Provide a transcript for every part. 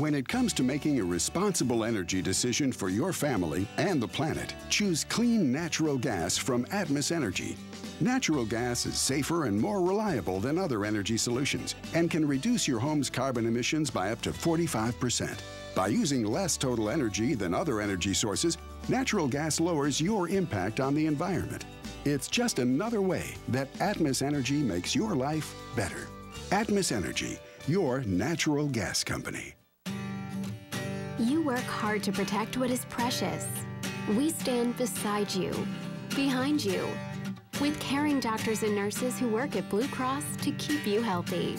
When it comes to making a responsible energy decision for your family and the planet, choose clean natural gas from Atmos Energy. Natural gas is safer and more reliable than other energy solutions and can reduce your home's carbon emissions by up to 45%. By using less total energy than other energy sources, natural gas lowers your impact on the environment. It's just another way that Atmos Energy makes your life better. Atmos Energy, your natural gas company. You work hard to protect what is precious. We stand beside you, behind you, with caring doctors and nurses who work at Blue Cross to keep you healthy.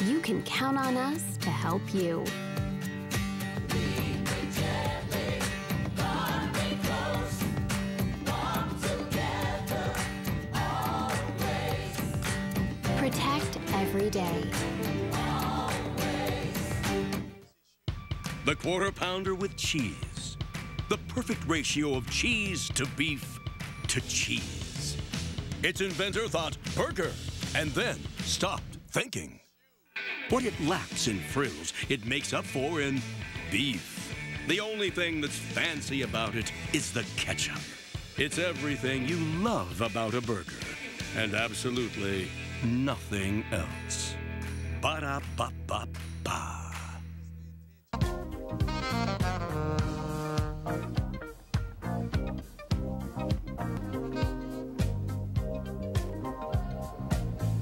You can count on us to help you. Protect every day. The Quarter Pounder with cheese. The perfect ratio of cheese to beef to cheese. Its inventor thought burger and then stopped thinking. What it lacks in frills, it makes up for in beef. The only thing that's fancy about it is the ketchup. It's everything you love about a burger and absolutely nothing else. Ba-da-ba-ba-ba.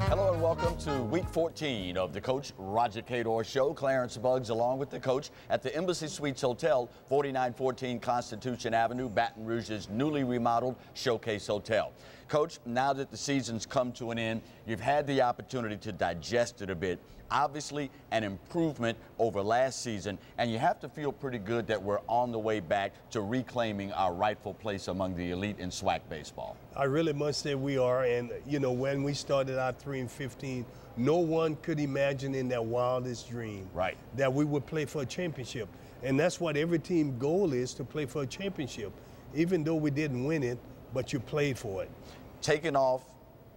Hello and welcome to week 14 of the Coach Roger Cador Show. Clarence Buggs along with the coach at the Embassy Suites Hotel, 4914 Constitution Avenue, Baton Rouge's newly remodeled Showcase Hotel. Coach, now that the season's come to an end, you've had the opportunity to digest it a bit. Obviously, an improvement over last season, and you have to feel pretty good that we're on the way back to reclaiming our rightful place among the elite in SWAC baseball. I really must say we are, and you know, when we started out 3-15, no one could imagine in their wildest dream that we would play for a championship. And that's what every team goal is, to play for a championship. Even though we didn't win it, but you played for it. Taking off,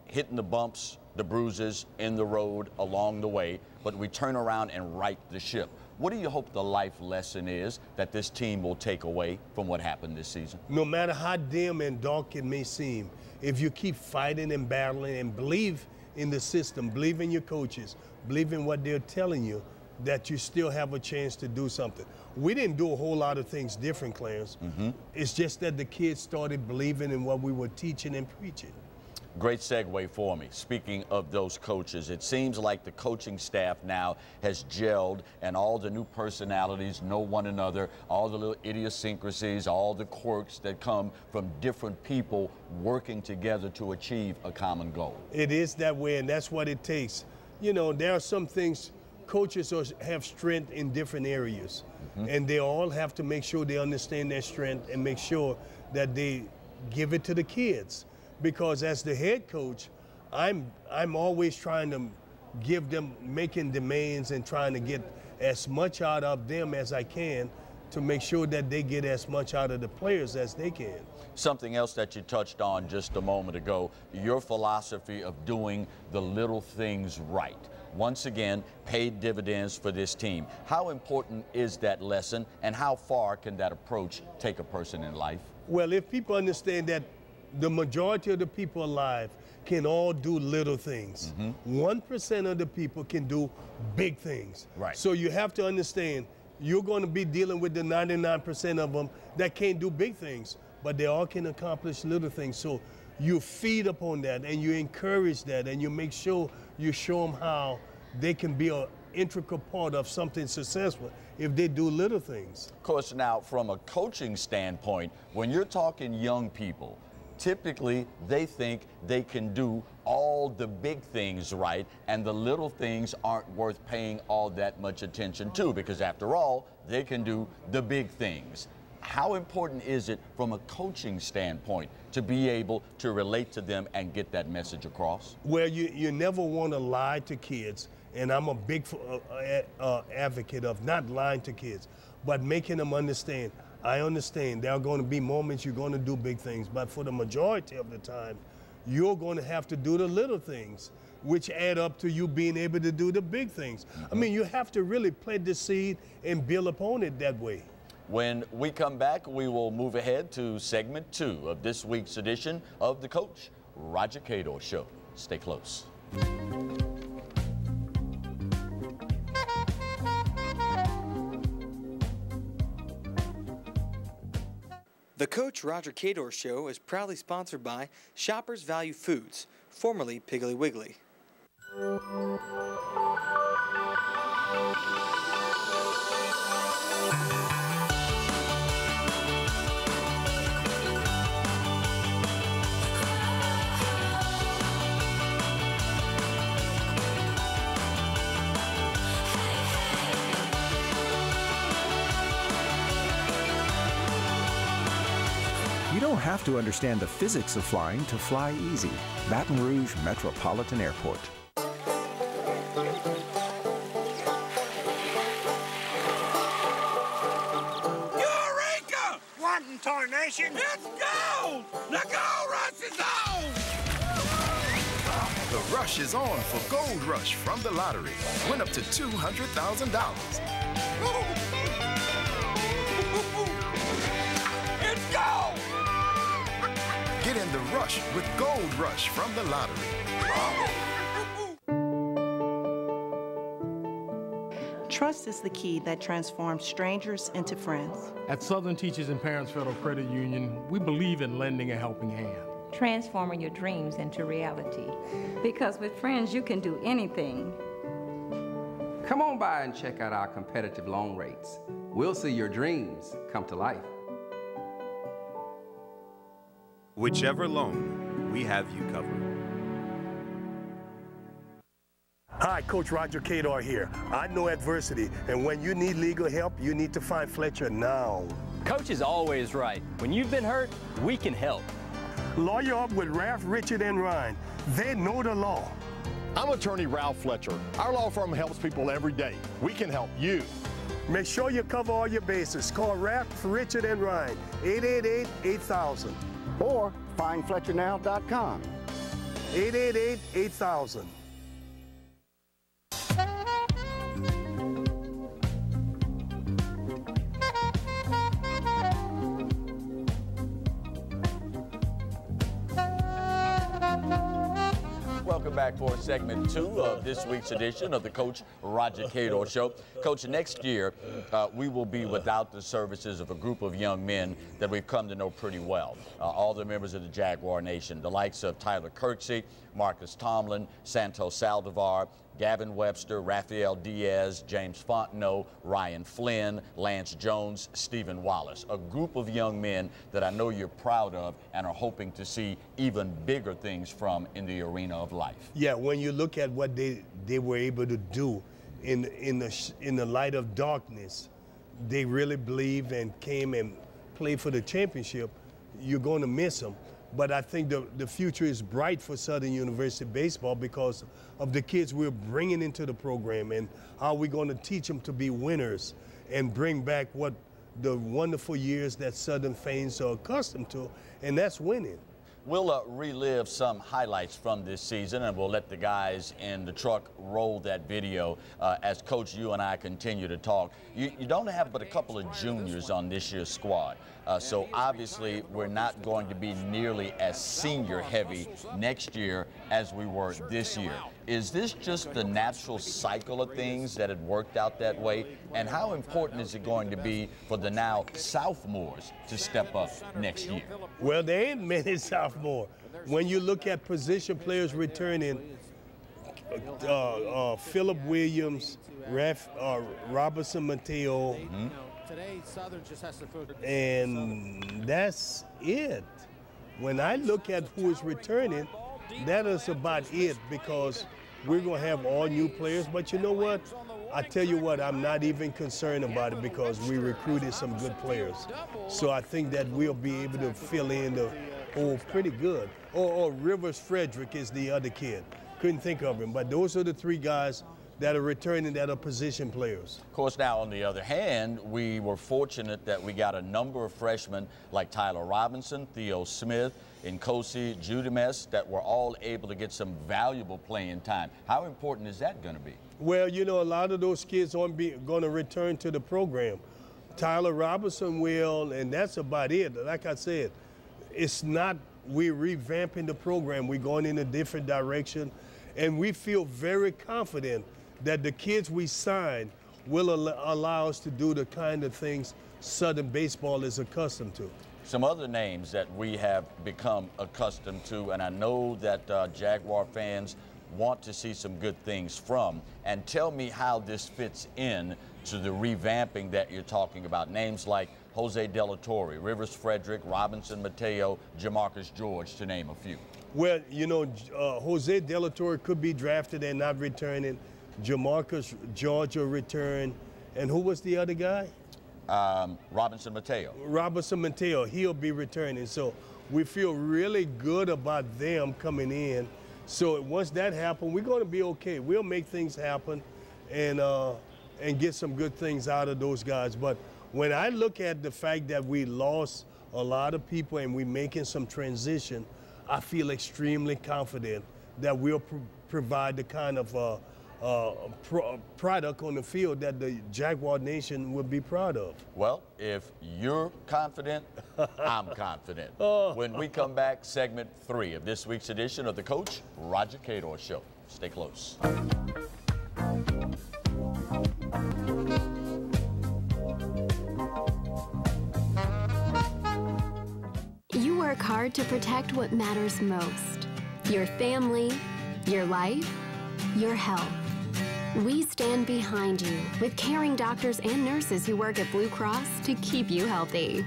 hitting the bumps, the bruises in the road along the way, but we turn around and right the ship. What do you hope the life lesson is that this team will take away from what happened this season? No matter how dim and dark it may seem, if you keep fighting and battling and believe in the system, believe in your coaches, believe in what they're telling you, that you still have a chance to do something. We didn't do a whole lot of things different, Clarence. It's just that the kids started believing in what we were teaching and preaching. Great segue for me. Speaking of those coaches, it seems like the coaching staff now has gelled and all the new personalities know one another, all the little idiosyncrasies, all the quirks that come from different people working together to achieve a common goal. It is that way, and that's what it takes. You know, there are some things coaches have strength in different areas, and they all have to make sure they understand their strength and make sure that they give it to the kids. Because as the head coach, I'm always trying to give them, making demands and trying to get as much out of them as I can to make sure that they get as much out of the players as they can. Something else that you touched on just a moment ago, your philosophy of doing the little things right. Once again, paid dividends for this team. How important is that lesson, and how far can that approach take a person in life? Well, if people understand that the majority of the people alive can all do little things. 1% of the people can do big things. So you have to understand, you're going to be dealing with the 99% of them that can't do big things, but they all can accomplish little things. So you feed upon that and you encourage that and you make sure you show them how they can be an integral part of something successful if they do little things. Of course, now from a coaching standpoint, when you're talking young people, typically they think they can do all the big things right and the little things aren't worth paying all that much attention to, because after all, they can do the big things. How important is it from a coaching standpoint to be able to relate to them and get that message across? Well, you never want to lie to kids, and I'm a big advocate of not lying to kids, but making them understand. I understand there are going to be moments you're going to do big things, but for the majority of the time, you're going to have to do the little things. which add up to you being able to do the big things. I mean, you have to really plant the seed and build upon it that way. When we come back, we will move ahead to segment 2 of this week's edition of the Coach Roger Cador Show. Stay close. The Coach Roger Cador Show is proudly sponsored by Shoppers Value Foods, formerly Piggly Wiggly. You don't have to understand the physics of flying to fly easy. Baton Rouge Metropolitan Airport. Eureka! What in tarnation? It's gold! The gold rush is on! The rush is on for Gold Rush from the lottery. Win up to $200,000. It's gold! Get in the rush with Gold Rush from the lottery. Trust is the key that transforms strangers into friends. At Southern Teachers and Parents Federal Credit Union, we believe in lending a helping hand. Transforming your dreams into reality. Because with friends, you can do anything. Come on by and check out our competitive loan rates. We'll see your dreams come to life. Whichever loan, we have you covered. Hi, Coach Roger Cador here. I know adversity, and when you need legal help, you need to find Fletcher now. Coach is always right. When you've been hurt, we can help. Lawyer up with Ralph, Richard, and Ryan. They know the law. I'm attorney Ralph Fletcher. Our law firm helps people every day. We can help you. Make sure you cover all your bases. Call Ralph, Richard, and Ryan, 888-8000. Or findfletchernow.com. 888-8000. Welcome back for segment 2 of this week's edition of the Coach Roger Cador Show. Coach, next year we will be without the services of a group of young men that we've come to know pretty well. All the members of the Jaguar Nation, the likes of Tyler Kirksey, Marcus Tomlin, Santos Saldivar, Gavin Webster, Rafael Diaz, James Fontenot, Ryan Flynn, Lance Jones, Stephen Wallace. A group of young men that I know you're proud of and are hoping to see even bigger things from in the arena of life. Yeah, when you look at what they were able to do in the light of darkness, they really believe and came and played for the championship. You're going to miss them. But I think the future is bright for Southern University baseball because of the kids we're bringing into the program and how we're going to teach them to be winners and bring back what the wonderful years that Southern fans are accustomed to, and that's winning. We'll relive some highlights from this season, and we'll let the guys in the truck roll that video as Coach, you and I continue to talk. You don't have but a couple of juniors on this year's squad, so obviously we're not going to be nearly as senior heavy next year as we were this year. Is this just the natural cycle of things that had worked out that way? And how important is it going to be for the now sophomores to step up next year? Well, there ain't many sophomores. When you look at position players returning, Philip Williams, Robertson Mateo, and that's it. When I look at who is returning, that is about it because we're going to have all new players. But you know what? I tell you what, I'm not even concerned about it because we recruited some good players. So I think that we'll be able to fill in the hole pretty good. Or Rivers Frederick is the other kid. Couldn't think of him. But those are the three guys that are returning that are position players. Of course, now on the other hand, we were fortunate that we got a number of freshmen like Tyler Robinson, Theo Smith, Nkosi Judimes that were all able to get some valuable playing time. How important is that going to be? Well, you know, a lot of those kids aren't going to return to the program. Tyler Robinson will, and that's about it. Like I said, it's not, we're revamping the program. We're going in a different direction, and we feel very confident that the kids we sign will allow us to do the kind of things Southern baseball is accustomed to. Some other names that we have become accustomed to, and I know that Jaguar fans want to see some good things from. And tell me how this fits in to the revamping that you're talking about. Names like Jose De La Torre, Rivers Frederick, Robinson Mateo, Jamarcus George, to name a few. Well, you know, Jose De La Torre could be drafted and not returning. Jamarcus George will return. And who was the other guy? Robinson Mateo. Robinson Mateo, he'll be returning. So we feel really good about them coming in. So once that happens, we're going to be okay. We'll make things happen and get some good things out of those guys. But when I look at the fact that we lost a lot of people and we're making some transition, I feel extremely confident that we'll provide the kind of product on the field that the Jaguar Nation would be proud of. Well, if you're confident, I'm confident. When we come back, segment 3 of this week's edition of the Coach Roger Cador Show. Stay close. You work hard to protect what matters most: your family, your life, your health. We stand behind you with caring doctors and nurses who work at Blue Cross to keep you healthy.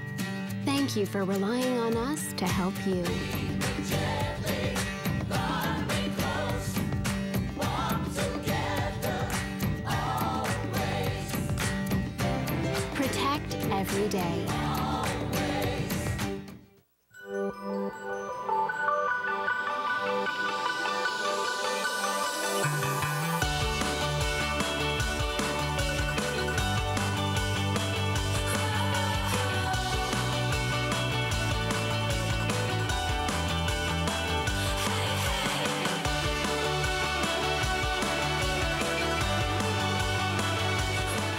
Thank you for relying on us to help you. Protect every day.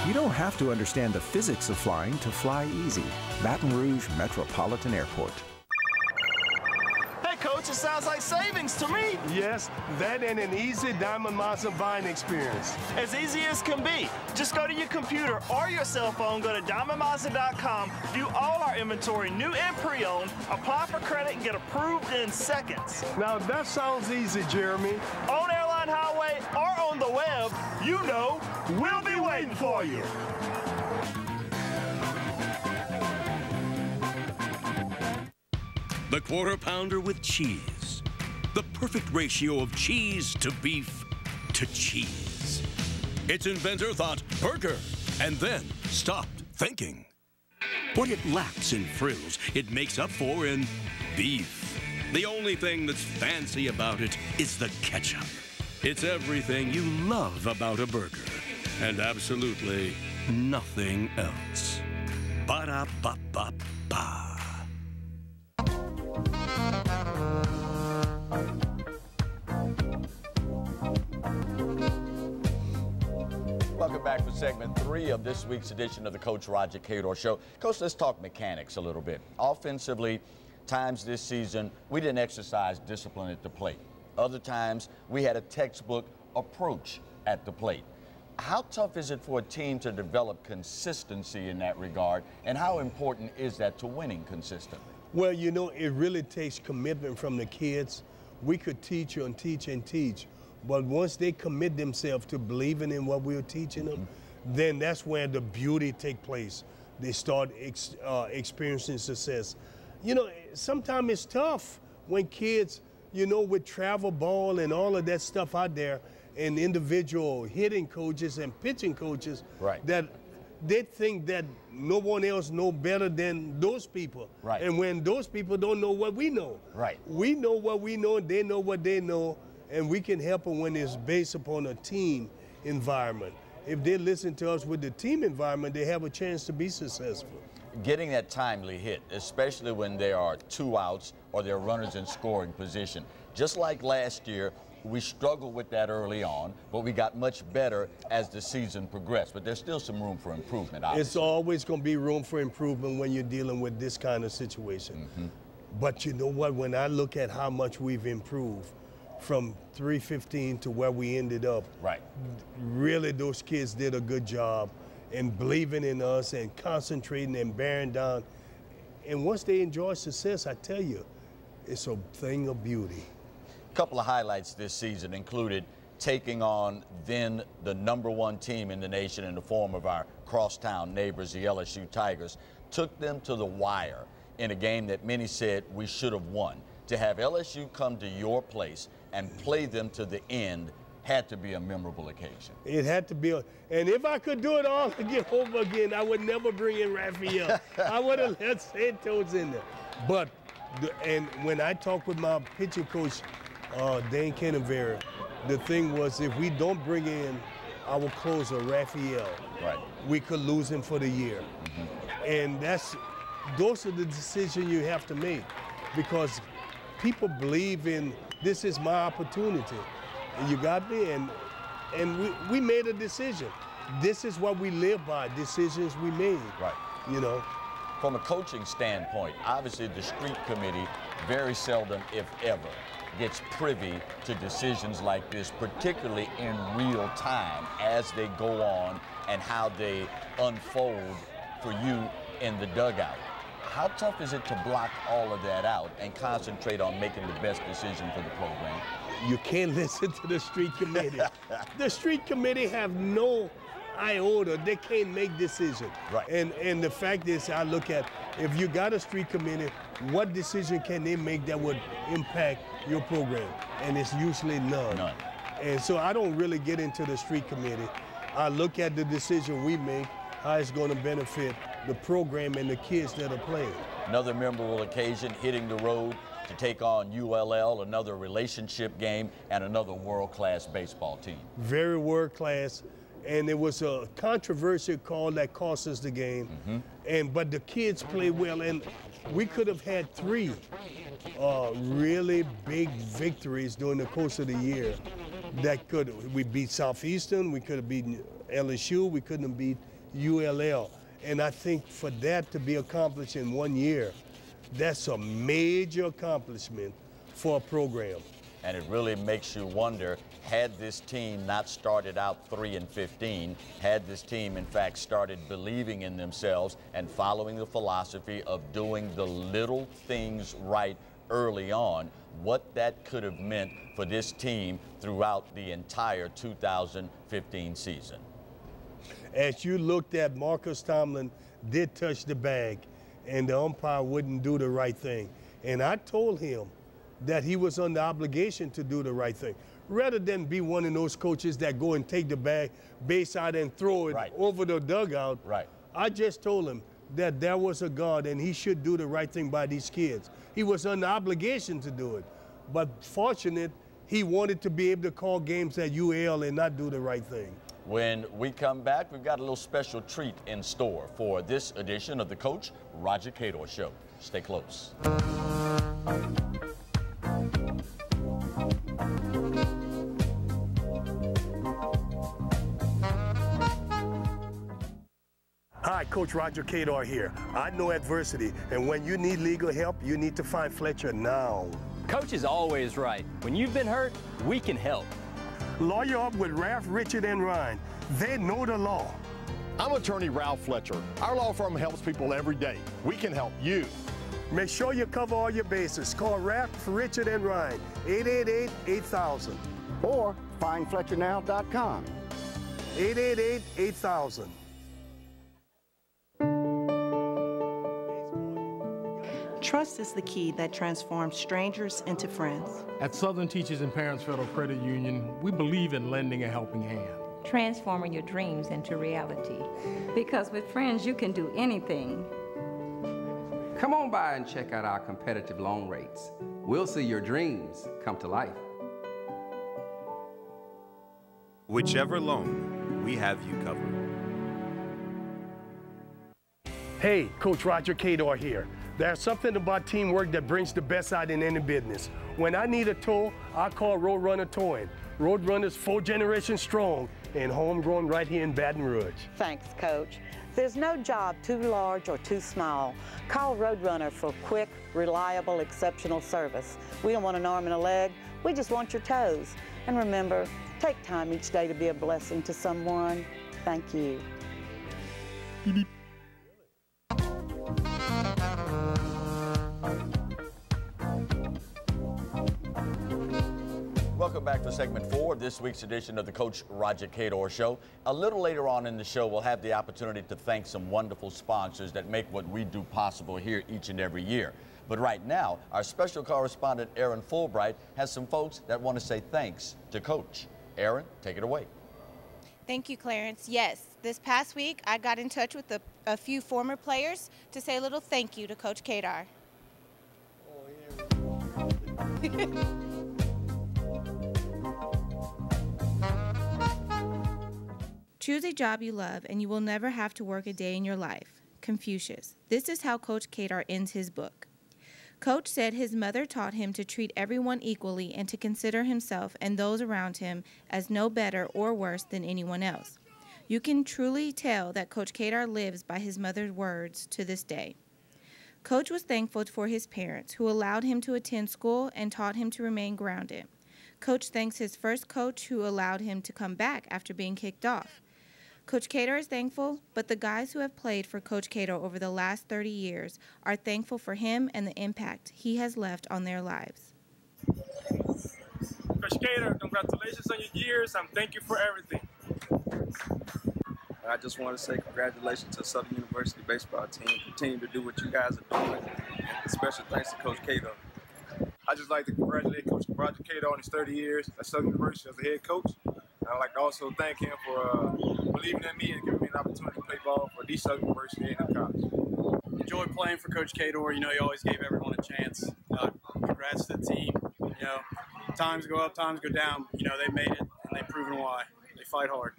You don't have to understand the physics of flying to fly easy. Baton Rouge Metropolitan Airport. Hey, Coach, it sounds like savings to me. Yes, that and an easy Diamond Mazda buying experience. As easy as can be. Just go to your computer or your cell phone, go to diamondmazda.com, view all our inventory, new and pre-owned, apply for credit, and get approved in seconds. Now, that sounds easy, Jeremy. On Airline Highway or on the web, you know, we'll be waiting for you. The Quarter Pounder with cheese. The perfect ratio of cheese to beef to cheese. Its inventor thought burger and then stopped thinking. What it lacks in frills, it makes up for in beef. The only thing that's fancy about it is the ketchup. It's everything you love about a burger and absolutely nothing else. Ba-da-ba-ba-ba. Welcome back for segment 3 of this week's edition of the Coach Roger Cador Show. Coach, let's talk mechanics a little bit. Offensively, times this season, we didn't exercise discipline at the plate. Other times, we had a textbook approach at the plate. How tough is it for a team to develop consistency in that regard, and how important is that to winning consistently? Well, you know, it really takes commitment from the kids. We could teach and teach and teach, but once they commit themselves to believing in what we're teaching them, then that's where the beauty takes place. They start experiencing success. You know, sometimes it's tough when kids, you know, with travel ball and all of that stuff out there, and individual hitting coaches and pitching coaches, that they think that no one else know better than those people. And when those people don't know what we know. We know what we know, and they know what they know, and we can help them when it's based upon a team environment. If they listen to us with the team environment, they have a chance to be successful. Getting that timely hit, especially when there are 2 outs or there are runners in scoring position. Just like last year, we struggled with that early on, but we got much better as the season progressed. But there's still some room for improvement, obviously. It's always going to be room for improvement when you're dealing with this kind of situation. But you know what? When I look at how much we've improved from 315 to where we ended up, really those kids did a good job in believing in us and concentrating and bearing down. And once they enjoy success, I tell you, it's a thing of beauty. A couple of highlights this season included taking on then the #1 team in the nation in the form of our crosstown neighbors, the LSU Tigers, took them to the wire in a game that many said we should have won. To have LSU come to your place and play them to the end had to be a memorable occasion. It had to be, and if I could do it all again over again, I would never bring in Raphael. I would have let Santos in there. But, and when I talked with my pitching coach, Dan Canavera, the thing was if we don't bring in our closer, Raphael, we could lose him for the year. And those are the decisions you have to make, because people believe in, this is my opportunity. You got me, and we made a decision. This is what we live by, decisions we made. You know. From a coaching standpoint, obviously the street committee very seldom, if ever, gets privy to decisions like this, particularly in real time as they go on and how they unfold for you in the dugout. How tough is it to block all of that out and concentrate on making the best decision for the program? You can't listen to the street committee. The street committee have no iota. They can't make decisions. And the fact is, I look at, if you got a street committee, what decision can they make that would impact your program? And it's usually none. And so I don't really get into the street committee. I look at the decision we make, how it's going to benefit the program and the kids that are playing. Another memorable occasion, hitting the road to take on ULL, another relationship game, and another world-class baseball team. Very world-class, and it was a controversial call that cost us the game. But the kids played well, and we could have had 3 really big victories during the course of the year. We beat Southeastern, we could have beaten LSU, we couldn't have beat ULL. And I think for that to be accomplished in 1 year, that's a major accomplishment for a program. And it really makes you wonder, had this team not started out 3-15, had this team in fact started believing in themselves and following the philosophy of doing the little things right early on, what that could have meant for this team throughout the entire 2015 season. As you looked at, Marcus Tomlin did touch the bag, and the umpire wouldn't do the right thing. And I told him that he was under obligation to do the right thing, rather than be one of those coaches that go and take the bag base out and throw it over the dugout. I just told him that there was a guard and he should do the right thing by these kids. He was under obligation to do it, but fortunate, he wanted to be able to call games at UL and not do the right thing. When we come back, we've got a little special treat in store for this edition of the Coach Roger Cador Show. Stay close. Hi, Coach Roger Cador here. I know adversity, and when you need legal help, you need to find Fletcher now. Coach is always right. When you've been hurt, we can help. Lawyer up with Ralph, Richard, and Ryan. They know the law. I'm attorney Ralph Fletcher. Our law firm helps people every day. We can help you. Make sure you cover all your bases. Call Ralph, Richard, and Ryan, 888-8000. Or find FletcherNow.com. 888-8000. Trust is the key that transforms strangers into friends. At Southern Teachers and Parents Federal Credit Union, we believe in lending a helping hand. Transforming your dreams into reality. Because with friends, you can do anything. Come on by and check out our competitive loan rates. We'll see your dreams come to life. Whichever loan, we have you covered. Hey, Coach Roger Cador here. There's something about teamwork that brings the best out in any business. When I need a tow, I call Roadrunner Towing. Roadrunner's 4 generations strong and homegrown right here in Baton Rouge. Thanks, Coach. There's no job too large or too small. Call Roadrunner for quick, reliable, exceptional service. We don't want an arm and a leg. We just want your toes. And remember, take time each day to be a blessing to someone. Thank you. Welcome back to segment 4 of this week's edition of the Coach Roger Cador Show. A little later on in the show, we'll have the opportunity to thank some wonderful sponsors that make what we do possible here each and every year. But right now, our special correspondent, Aaron Fulbright, has some folks that want to say thanks to Coach. Aaron, take it away. Thank you, Clarence. Yes, this past week, I got in touch with a few former players to say a little thank you to Coach Cador. Choose a job you love and you will never have to work a day in your life. Confucius. This is how Coach Cador ends his book. Coach said his mother taught him to treat everyone equally and to consider himself and those around him as no better or worse than anyone else. You can truly tell that Coach Cador lives by his mother's words to this day. Coach was thankful for his parents who allowed him to attend school and taught him to remain grounded. Coach thanks his first coach who allowed him to come back after being kicked off. Coach Cador is thankful, but the guys who have played for Coach Cador over the last 30 years are thankful for him and the impact he has left on their lives. Coach Cador, congratulations on your years, and thank you for everything. I just want to say congratulations to Southern University baseball team. Continue to do what you guys are doing. And special thanks to Coach Cador. I'd just like to congratulate Coach Roger Cador on his 30 years at Southern University as a head coach. I'd like to also thank him for believing in me and giving me an opportunity to play ball for the Southern University and college. Enjoyed playing for Coach Cador. You know, he always gave everyone a chance. Congrats to the team. You know, times go up, times go down. You know, they made it, and they've proven why. They fight hard.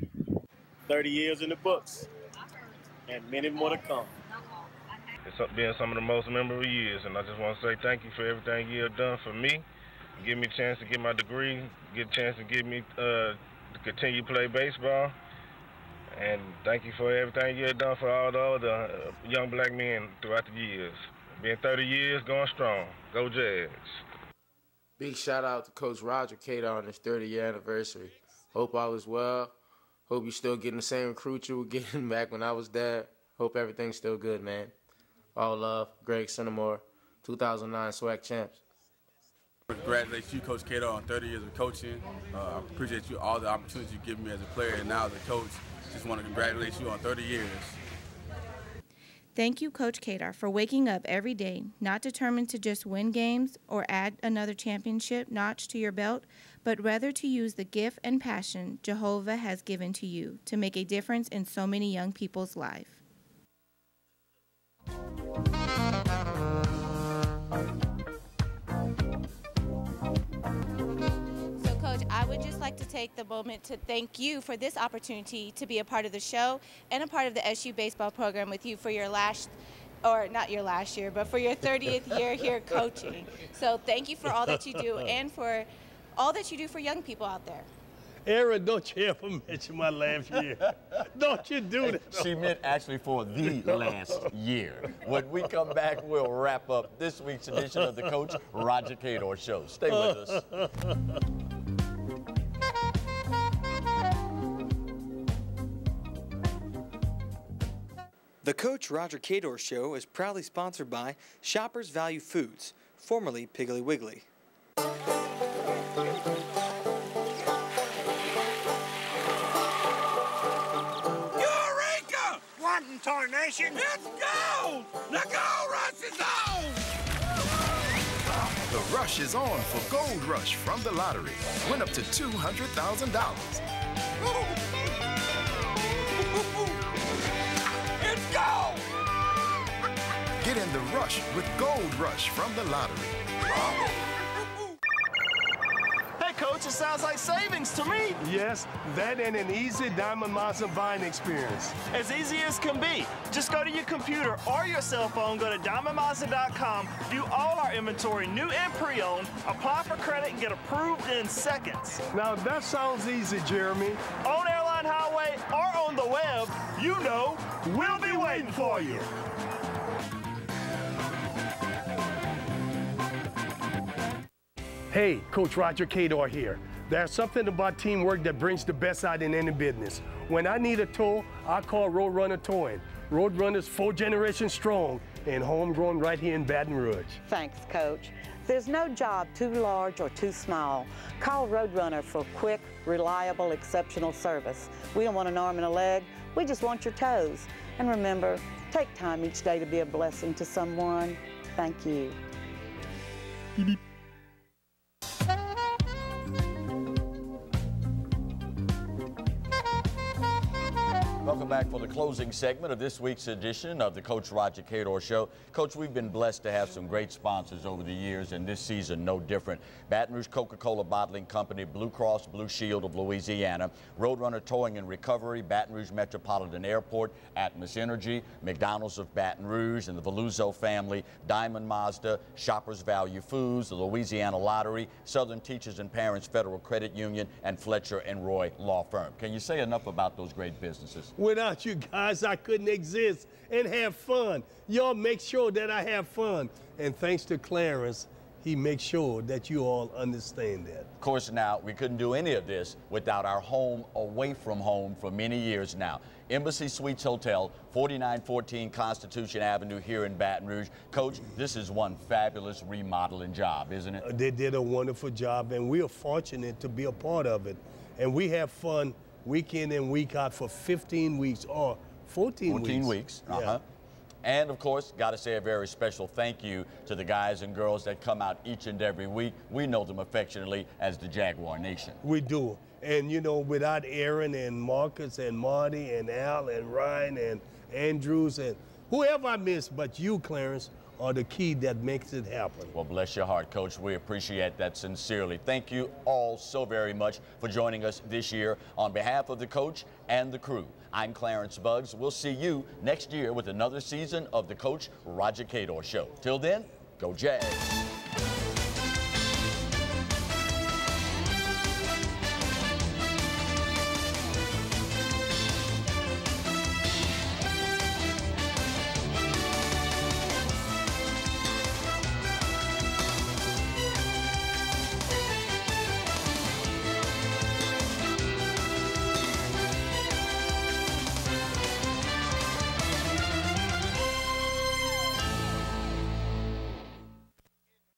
30 years in the books, and many more to come. It's been some of the most memorable years, and I just want to say thank you for everything you have done for me. Give me a chance to get my degree, get a chance to give me to continue to play baseball. And thank you for everything you have done for all the other young black men throughout the years. Been 30 years, going strong. Go Jags. Big shout out to Coach Roger Cador on his 30-year anniversary. Hope all is well. Hope you're still getting the same recruit you were getting back when I was there. Hope everything's still good, man. All love, Greg Cinnamore, 2009 SWAC champs. Congratulations you, Coach Cador, on 30 years of coaching. I appreciate you all the opportunities you give me as a player and now as a coach. Just want to congratulate you on 30 years. Thank you, Coach Cador, for waking up every day, not determined to just win games or add another championship notch to your belt, but rather to use the gift and passion Jehovah has given to you to make a difference in so many young people's lives. Coach, I would just like to take the moment to thank you for this opportunity to be a part of the show and a part of the SU baseball program with you for your not your last year, but for your 30th year here coaching. So thank you for all that you do and for all that you do for young people out there. Aaron, don't you ever mention my last year. Don't you do that. She meant actually for the last year. When we come back, we'll wrap up this week's edition of the Coach Roger Cador Show. Stay with us. The Coach Roger Cador Show is proudly sponsored by Shoppers Value Foods, formerly Piggly Wiggly. Eureka! What in tarnation? It's gold! The gold rush is on! The rush is on for Gold Rush from the lottery. Win up to $200,000. It's gold! Get in the rush with Gold Rush from the lottery. Hey, Coach, it sounds like savings to me. Yes, that and an easy Diamond Mazda buying experience. As easy as can be. Just go to your computer or your cell phone, go to diamondmazda.com, view all our inventory, new and pre-owned, apply for credit, and get approved in seconds. Now that sounds easy, Jeremy. On Airline Highway or on the web, you know, we'll be waiting for you. Hey, Coach Roger Cador here. There's something about teamwork that brings the best out in any business. When I need a tow, I call Roadrunner Towing. Roadrunner's 4 generations strong and homegrown right here in Baton Rouge. Thanks, Coach. There's no job too large or too small. Call Roadrunner for quick, reliable, exceptional service. We don't want an arm and a leg. We just want your toes. And remember, take time each day to be a blessing to someone. Thank you. Welcome back for the closing segment of this week's edition of the Coach Roger Cador Show. Coach, we've been blessed to have some great sponsors over the years, and this season no different. Baton Rouge Coca-Cola Bottling Company, Blue Cross Blue Shield of Louisiana, Roadrunner Towing and Recovery, Baton Rouge Metropolitan Airport, Atmos Energy, McDonald's of Baton Rouge and the Veluso family, Diamond Mazda, Shoppers Value Foods, the Louisiana Lottery, Southern Teachers and Parents Federal Credit Union, and Fletcher and Roy Law Firm. Can you say enough about those great businesses? Without you guys, I couldn't exist and have fun. Y'all make sure that I have fun. And thanks to Clarence, he makes sure that you all understand that. Of course, now, we couldn't do any of this without our home away from home for many years now. Embassy Suites Hotel, 4914 Constitution Avenue here in Baton Rouge. Coach, this is one fabulous remodeling job, isn't it? They did a wonderful job, and we are fortunate to be a part of it. And we have fun week in and week out for 15 weeks or 14 weeks. 14 weeks. Yeah. And, of course, got to say a very special thank you to the guys and girls that come out each and every week. We know them affectionately as the Jaguar Nation. We do. And, you know, without Aaron and Marcus and Marty and Al and Ryan and Andrews and whoever I miss, but you, Clarence, are the key that makes it happen. Well, bless your heart, Coach. We appreciate that sincerely. Thank you all so very much for joining us this year. On behalf of the coach and the crew, I'm Clarence Buggs. We'll see you next year with another season of the Coach Roger Cador Show. Till then, go Jags.